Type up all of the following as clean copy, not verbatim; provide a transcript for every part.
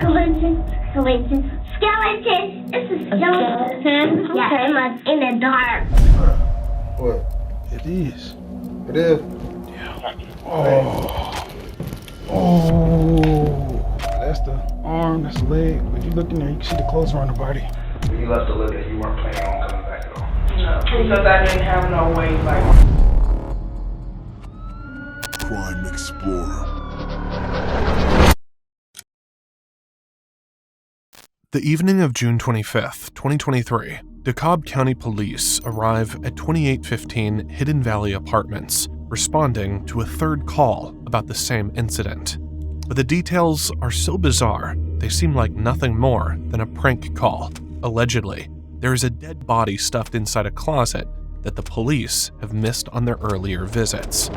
Skeleton. It's a skeleton. Yeah, in the dark. What? It is. It is? Yeah. Oh. That's the arm, that's the leg. If you look in there, you can see the clothes around the body. When you left the living, you weren't planning on coming back at all? No, because I didn't have no way, Crime Explorer. The evening of June 25th, 2023, DeKalb County Police arrive at 2815 Hidden Valley Apartments, responding to a third call about the same incident. But the details are so bizarre, they seem like nothing more than a prank call. Allegedly, there is a dead body stuffed inside a closet that the police have missed on their earlier visits.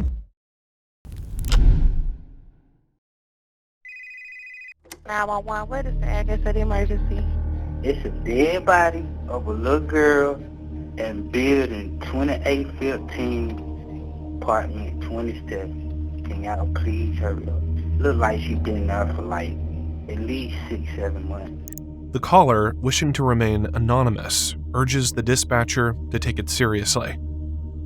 What is the address of the emergency? It's a dead body of a little girl in building 2815, apartment 27. Can y'all please hurry up? Look like she been there for like at least 6-7 months. The caller, wishing to remain anonymous, urges the dispatcher to take it seriously.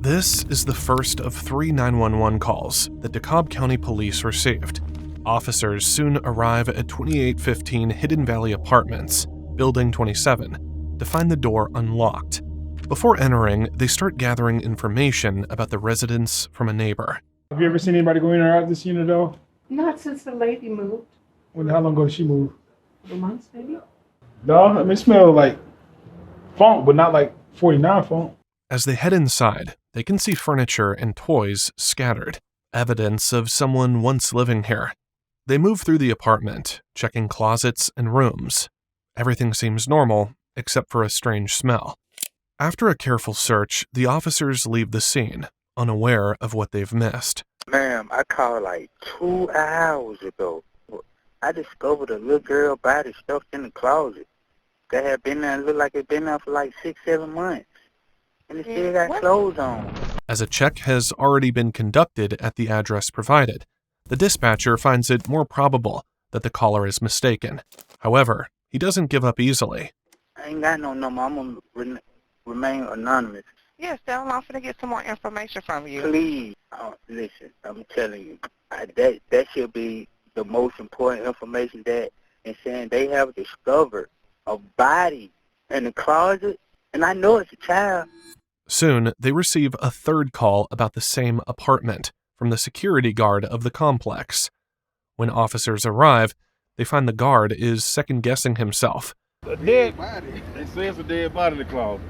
This is the first of 3 911 calls that DeKalb County Police received. Officers soon arrive at 2815 Hidden Valley Apartments, Building 27, to find the door unlocked. Before entering, they start gathering information about the residence from a neighbor. Have you ever seen anybody go in or out this unit though? Not since the lady moved. How long ago did she move? 2 months, maybe? No, I mean, it smelled like funk, but not like 49 funk. As they head inside, they can see furniture and toys scattered, evidence of someone once living here. They move through the apartment, checking closets and rooms. Everything seems normal, except for a strange smell. After a careful search, the officers leave the scene, unaware of what they've missed. Ma'am, I called like 2 hours ago. I discovered a little girl body stuffed in the closet. That had been there, looked like it been there for like 6-7 months. And it still got clothes on. As a check has already been conducted at the address provided, the dispatcher finds it more probable that the caller is mistaken. However, he doesn't give up easily. I ain't got no number. I'm going to remain anonymous. Yes, I'm going to get some more information from you. Please. Listen, I'm telling you, that should be the most important information, that, and saying they have discovered a body in the closet, and I know it's a child. Soon, they receive a third call about the same apartment from the security guard of the complex. When officers arrive, they find the guard is second-guessing himself. A dead Body. They say it's a dead body in the closet.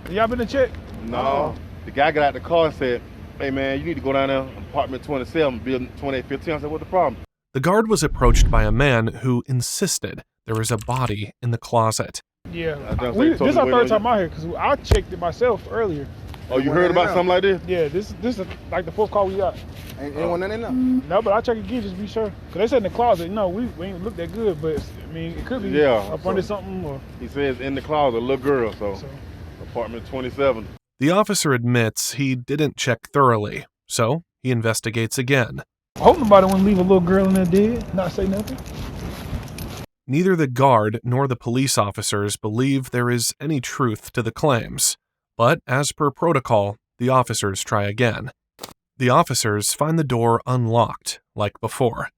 Y'all been to check? No. The guy got out the car and said, "Hey man, you need to go down there, apartment 27, building 2815. I said, "What's the problem?" The guard was approached by a man who insisted there was a body in the closet. Yeah. This is our third time out here, because I checked it myself earlier. Oh, you heard about something like this? Yeah, this is like the 4th call we got. Ain't anyone in there? No, but I'll check again just to be sure. Because they said in the closet, no, we ain't look that good, but I mean, it could be up under something. Or he says in the closet, a little girl, so apartment 27. The officer admits he didn't check thoroughly, so he investigates again. I hope nobody want to leave a little girl in there dead, not say nothing. Neither the guard nor the police officers believe there is any truth to the claims, but as per protocol, the officers try again. The officers find the door unlocked, like before.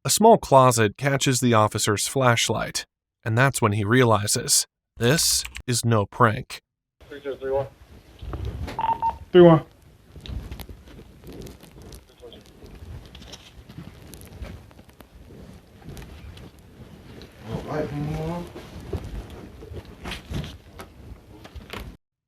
A small closet catches the officer's flashlight, and that's when he realizes this is no prank. 3231. 3-1.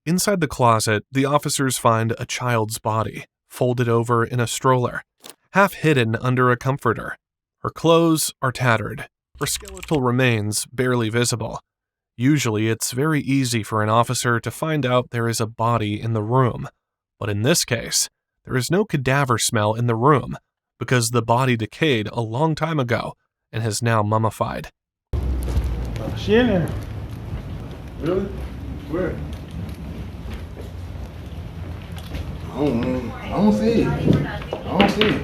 Inside the closet, the officers find a child's body, folded over in a stroller, half hidden under a comforter. Her clothes are tattered, her skeletal remains barely visible. Usually, it's very easy for an officer to find out there is a body in the room, but in this case, there is no cadaver smell in the room because the body decayed a long time ago and has now mummified. She in there. Really? Where? I don't see it. I don't see it.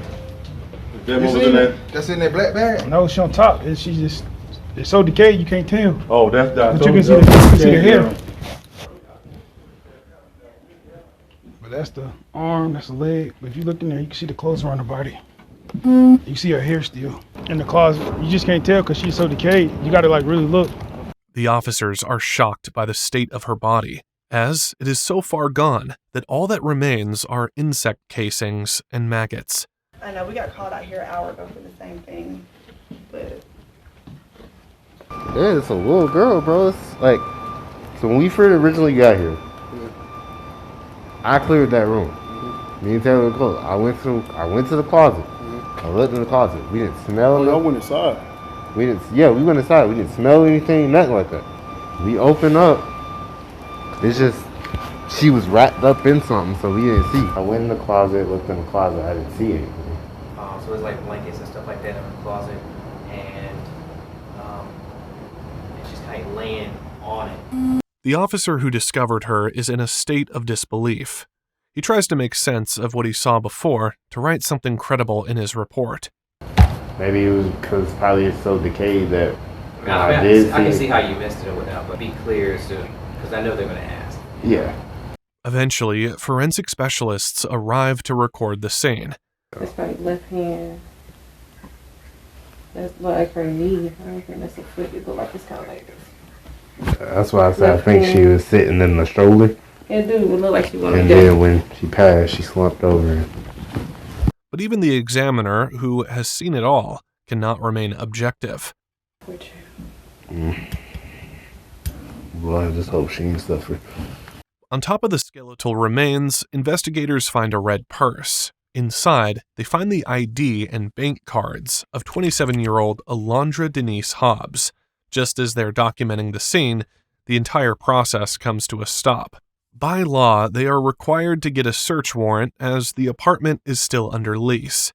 That's in that black bag? No, she on top. She just It's so decayed you can't tell. Oh, that's that. But you can see the hair. But that's the arm, that's the leg. But if you look in there, you can see the clothes around the body. You can see her hair still in the closet. You just can't tell because she's so decayed. You got to like really look. The officers are shocked by the state of her body, as it is so far gone that all that remains are insect casings and maggots. I know we got called out here an hour ago for the same thing, but yeah, it's a little girl, bro. It's like, so when we first originally got here, I cleared that room. Me and Taylor were close. I went to the closet. I looked in the closet. We didn't smell it. Y'all went inside. We went inside. We didn't smell anything, nothing like that. We opened up. It's just, she was wrapped up in something, so we didn't see. I went in the closet, looked in the closet, I didn't see anything. So it was like blankets and stuff like that in the closet, and she's kind of laying on it. The officer who discovered her is in a state of disbelief. He tries to make sense of what he saw before to write something credible in his report. Maybe it was because probably it's so decayed that I can see how you missed it or whatnot, but be clear as to, because I know they're going to ask. Yeah. Eventually, forensic specialists arrive to record the scene. That's probably left hand. That's like her knee. I don't think that's a foot. It look like it's kind of like this. That's why I said I think she was sitting in the stroller. It do look like she wanted to. And then when she passed, she slumped over. But even the examiner, who has seen it all, cannot remain objective. Well, I just hope she ain't suffer. On top of the skeletal remains, investigators find a red purse. Inside, they find the ID and bank cards of 27-year-old Alondra Denise Hobbs. Just as they're documenting the scene, the entire process comes to a stop. By law, they are required to get a search warrant as the apartment is still under lease.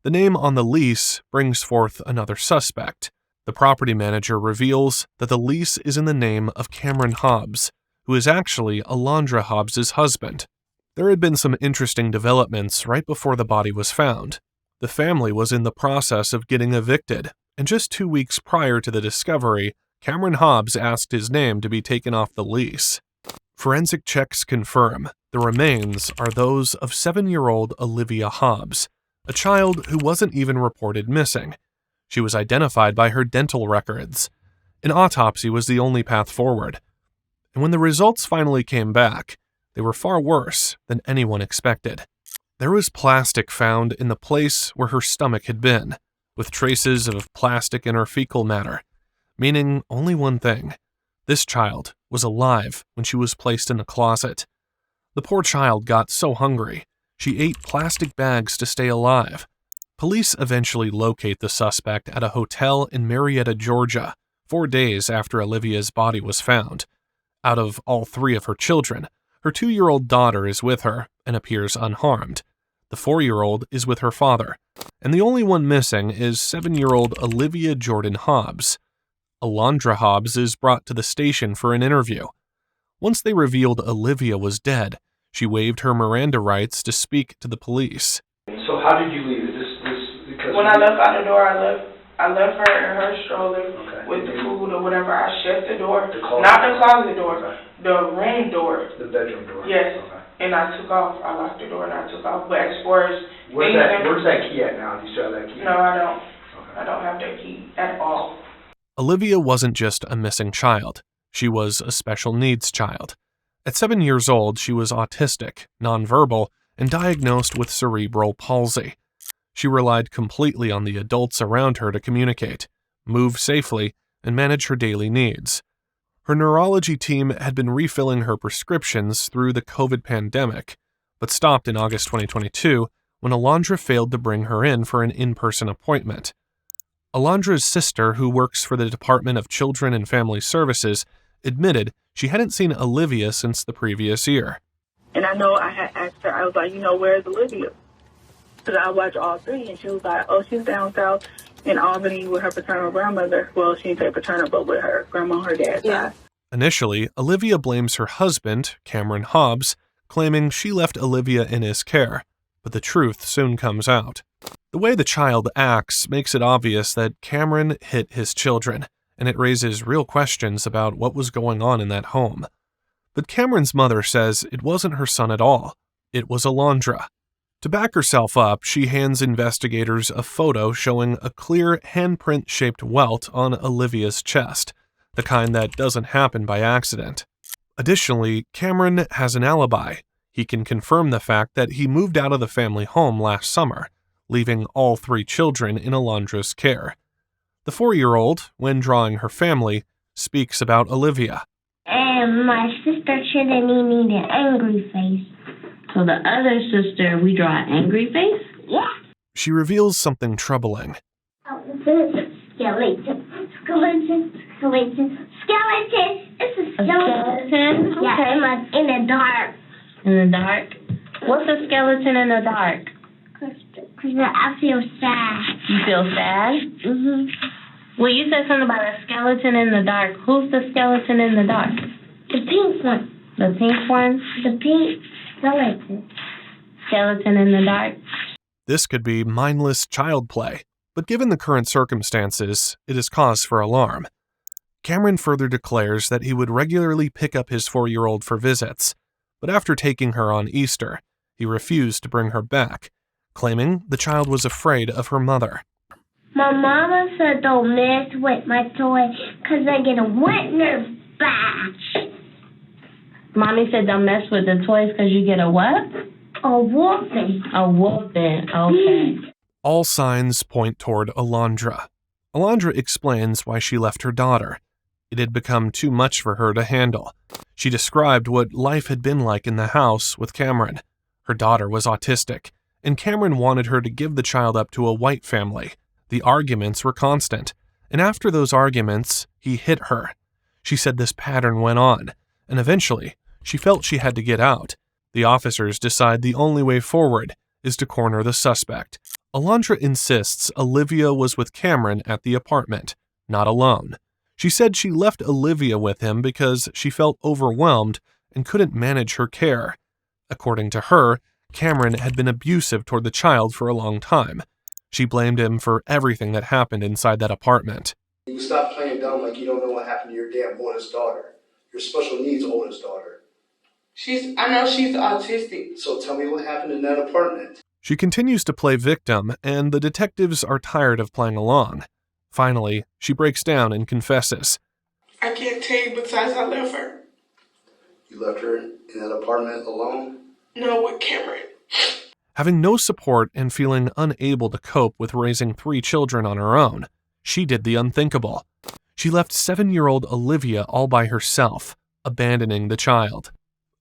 The name on the lease brings forth another suspect. The property manager reveals that the lease is in the name of Cameron Hobbs, who is actually Alondra Hobbs' husband. There had been some interesting developments right before the body was found. The family was in the process of getting evicted, and just 2 weeks prior to the discovery, Cameron Hobbs asked his name to be taken off the lease. Forensic checks confirm the remains are those of 7-year-old Olivia Hobbs, a child who wasn't even reported missing. She was identified by her dental records. An autopsy was the only path forward. And when the results finally came back, they were far worse than anyone expected. There was plastic found in the place where her stomach had been, with traces of plastic in her fecal matter, meaning only one thing. This child was alive when she was placed in the closet. The poor child got so hungry, she ate plastic bags to stay alive. Police eventually locate the suspect at a hotel in Marietta, Georgia, 4 days after Olivia's body was found. Out of all 3 of her children, her 2-year-old daughter is with her and appears unharmed. The 4-year-old is with her father, and the only one missing is 7-year-old Olivia Jordan Hobbs. Alondra Hobbs is brought to the station for an interview. Once they revealed Olivia was dead, she waived her Miranda rights to speak to the police. So how did you leave? Is this because when I left out the door, I left her in her stroller with the food or whatever. I shut the door, not the closet door, the room door. The bedroom door? Yes. Okay. And I took off. I locked the door and I took off. But as far as where's that key at now? Do you still have that key? No, I don't. Okay. I don't have that key at all. Olivia wasn't just a missing child. She was a special needs child. At 7 years old, she was autistic, nonverbal, and diagnosed with cerebral palsy. She relied completely on the adults around her to communicate, move safely, and manage her daily needs. Her neurology team had been refilling her prescriptions through the COVID pandemic, but stopped in August 2022 when Alondra failed to bring her in for an in-person appointment. Alondra's sister, who works for the Department of Children and Family Services, admitted she hadn't seen Olivia since the previous year. And I know I had asked her, I was like, where's Olivia? Because I watched all 3, and she was like, oh, she's down south in Albany with her paternal grandmother. Well, she didn't say paternal, but with her grandma, her dad. Yeah. Initially, Olivia blames her husband, Cameron Hobbs, claiming she left Olivia in his care, but the truth soon comes out. The way the child acts makes it obvious that Cameron hit his children, and it raises real questions about what was going on in that home. But Cameron's mother says it wasn't her son at all. It was Alondra. To back herself up, she hands investigators a photo showing a clear handprint-shaped welt on Olivia's chest, the kind that doesn't happen by accident. Additionally, Cameron has an alibi. He can confirm the fact that he moved out of the family home last summer, leaving all 3 children in Alondra's care. The 4-year-old, when drawing her family, speaks about Olivia. And my sister shouldn't need an angry face. So the other sister, we draw an angry face? Yeah. She reveals something troubling. Oh, skeleton. It's a skeleton. Okay. Yeah, in the dark. In the dark? What's a skeleton in the dark? Because I feel sad. You feel sad? Mm-hmm. Well, you said something about a skeleton in the dark. Who's the skeleton in the dark? The pink one. The pink one? The pink skeleton. Skeleton in the dark. This could be mindless child play, but given the current circumstances, it is cause for alarm. Cameron further declares that he would regularly pick up his 4-year-old for visits, but after taking her on Easter, he refused to bring her back, claiming the child was afraid of her mother. My mama said don't mess with my toy because I get a wet in her back. Mommy said don't mess with the toys because you get a what? A whooping. A whooping, okay. All signs point toward Alondra. Alondra explains why she left her daughter. It had become too much for her to handle. She described what life had been like in the house with Cameron. Her daughter was autistic, and Cameron wanted her to give the child up to a white family. The arguments were constant, and after those arguments, he hit her. She said this pattern went on, and eventually, she felt she had to get out. The officers decide the only way forward is to corner the suspect. Alondra insists Olivia was with Cameron at the apartment, not alone. She said she left Olivia with him because she felt overwhelmed and couldn't manage her care. According to her, Cameron had been abusive toward the child for a long time. She blamed him for everything that happened inside that apartment. You stop playing dumb like you don't know what happened to your damn oldest daughter. Your special needs oldest daughter. I know she's autistic. So tell me what happened in that apartment. She continues to play victim, and the detectives are tired of playing along. Finally, she breaks down and confesses. I can't tell you besides I left her. You left her in that apartment alone? No, with Cameron. Having no support and feeling unable to cope with raising 3 children on her own, she did the unthinkable. She left 7-year-old Olivia all by herself, abandoning the child.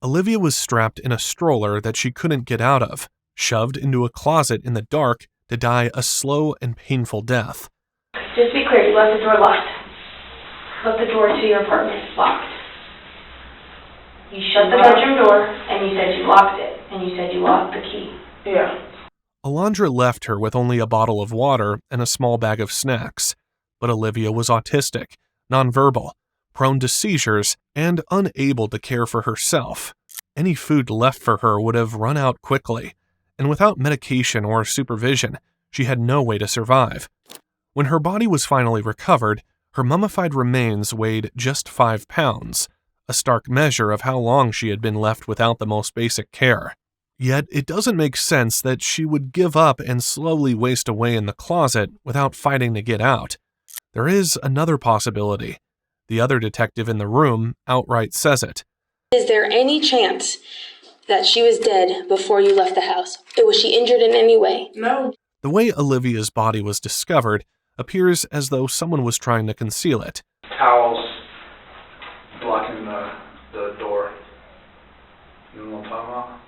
Olivia was strapped in a stroller that she couldn't get out of, shoved into a closet in the dark to die a slow and painful death. Just be clear, you left the door locked. Left the door to your apartment locked. You shut the bedroom door, and you said you locked it, and you said you locked the key. Yeah. Alondra left her with only a bottle of water and a small bag of snacks, but Olivia was autistic, nonverbal, prone to seizures, and unable to care for herself. Any food left for her would have run out quickly, and without medication or supervision, she had no way to survive. When her body was finally recovered, her mummified remains weighed just 5 pounds, a stark measure of how long she had been left without the most basic care. Yet it doesn't make sense that she would give up and slowly waste away in the closet without fighting to get out. There is another possibility. The other detective in the room outright says it. Is there any chance that she was dead before you left the house? Was she injured in any way? No. The way Olivia's body was discovered appears as though someone was trying to conceal it. Towels blocking the door. You know what I'm talking about?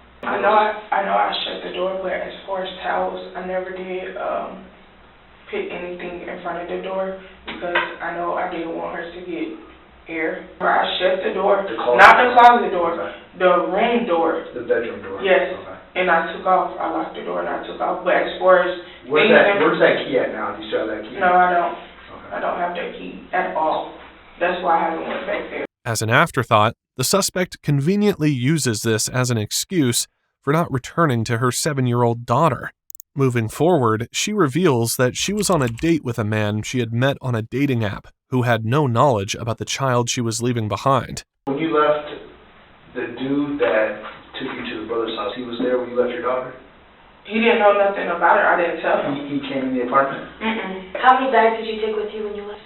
I know I shut the door, but as far as towels, I never did put anything in front of the door because I know I didn't want her to get air. I shut the door, not the closet door, the room door. The bedroom door? Yes. Okay. And I took off. I locked the door and I took off. But as far as where's that key at now? Do you still have that key? No, I don't. Okay. I don't have that key at all. That's why I haven't went back there. As an afterthought, the suspect conveniently uses this as an excuse for not returning to her 7-year-old daughter. Moving forward, she reveals that she was on a date with a man she had met on a dating app who had no knowledge about the child she was leaving behind. When you left, the dude that took you to the brother's house, he was there when you left your daughter? He didn't know nothing about her. I didn't tell him. He came in the apartment? How many bags did you take with you when you left?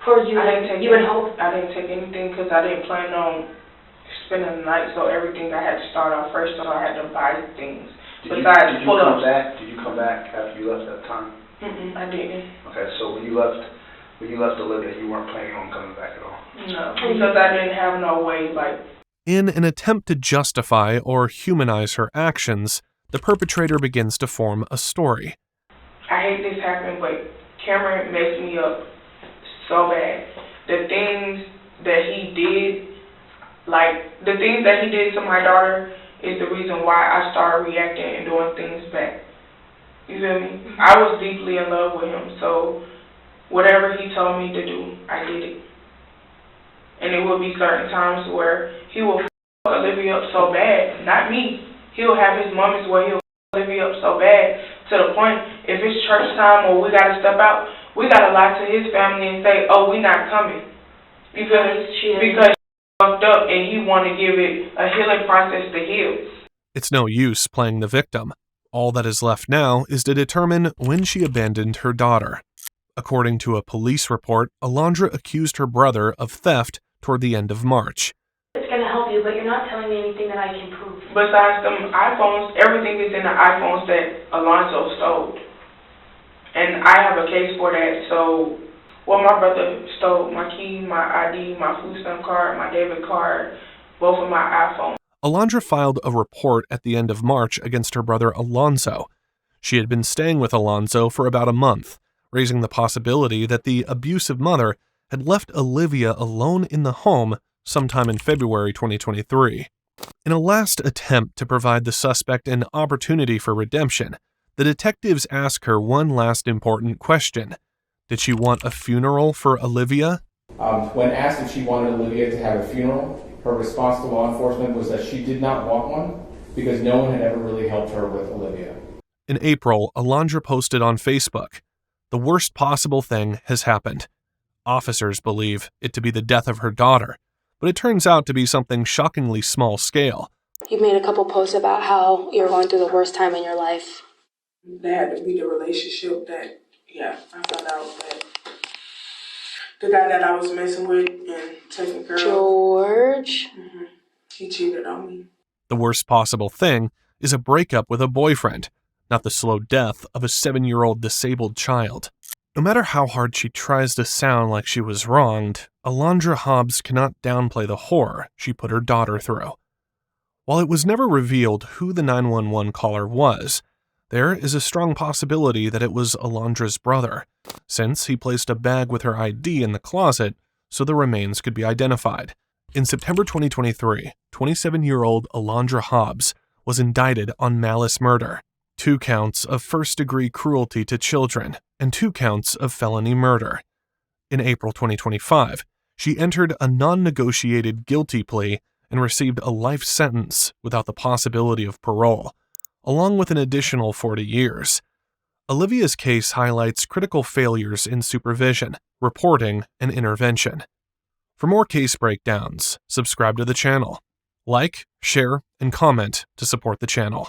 For you, I didn't take you and Hope? I didn't take anything because I didn't plan on spending the night, so everything I had to start off first, so I had to buy things. Did you come back after you left that time? I didn't. Okay, so when you left Olivia, you weren't planning on coming back at all? No, because I didn't have no way, like... In an attempt to justify or humanize her actions, the perpetrator begins to form a story. I hate this happening, but Cameron messed me up so bad. The things that he did, to my daughter is the reason why I started reacting and doing things back. You feel me? I was deeply in love with him, so whatever he told me to do, I did it. And it will be certain times where he will f*** Olivia up so bad, not me. He'll have his moments where he'll f*** Olivia up so bad to the point, if it's church time or we got to step out, we got to lie to his family and say, oh, we not coming. You feel me? Because fucked up and he want to give it a healing process to heal. It's no use playing the victim. All that is left now is to determine when she abandoned her daughter. According to a police report, Alondra accused her brother of theft toward the end of March. It's going to help you, but you're not telling me anything that I can prove. Besides them iPhones, everything is in the iPhones that Alonzo stole. And I have a case for that, so... Well, my brother stole my key, my ID, my food stamp card, my debit card, both of my iPhones. Alondra filed a report at the end of March against her brother Alonzo. She had been staying with Alonzo for about a month, raising the possibility that the abusive mother had left Olivia alone in the home sometime in February 2023. In a last attempt to provide the suspect an opportunity for redemption, the detectives ask her one last important question. Did she want a funeral for Olivia? When asked if she wanted Olivia to have a funeral, her response to law enforcement was that she did not want one because no one had ever really helped her with Olivia. In April, Alondra posted on Facebook, "The worst possible thing has happened. Officers believe it to be the death of her daughter, but it turns out to be something shockingly small scale." You made a couple posts about how you're going through the worst time in your life. That had to be the relationship that, I found out that the guy that I was messing with and taking care of. George? He cheated on me. The worst possible thing is a breakup with a boyfriend, not the slow death of a 7-year-old disabled child. No matter how hard she tries to sound like she was wronged, Alondra Hobbs cannot downplay the horror she put her daughter through. While it was never revealed who the 911 caller was, there is a strong possibility that it was Alondra's brother, since he placed a bag with her ID in the closet so the remains could be identified. In September 2023, 27-year-old Alondra Hobbs was indicted on malice murder, 2 counts of first-degree cruelty to children, and 2 counts of felony murder. In April 2025, she entered a non-negotiated guilty plea and received a life sentence without the possibility of parole, along with an additional 40 years. Olivia's case highlights critical failures in supervision, reporting, and intervention. For more case breakdowns, subscribe to the channel. Like, share, and comment to support the channel.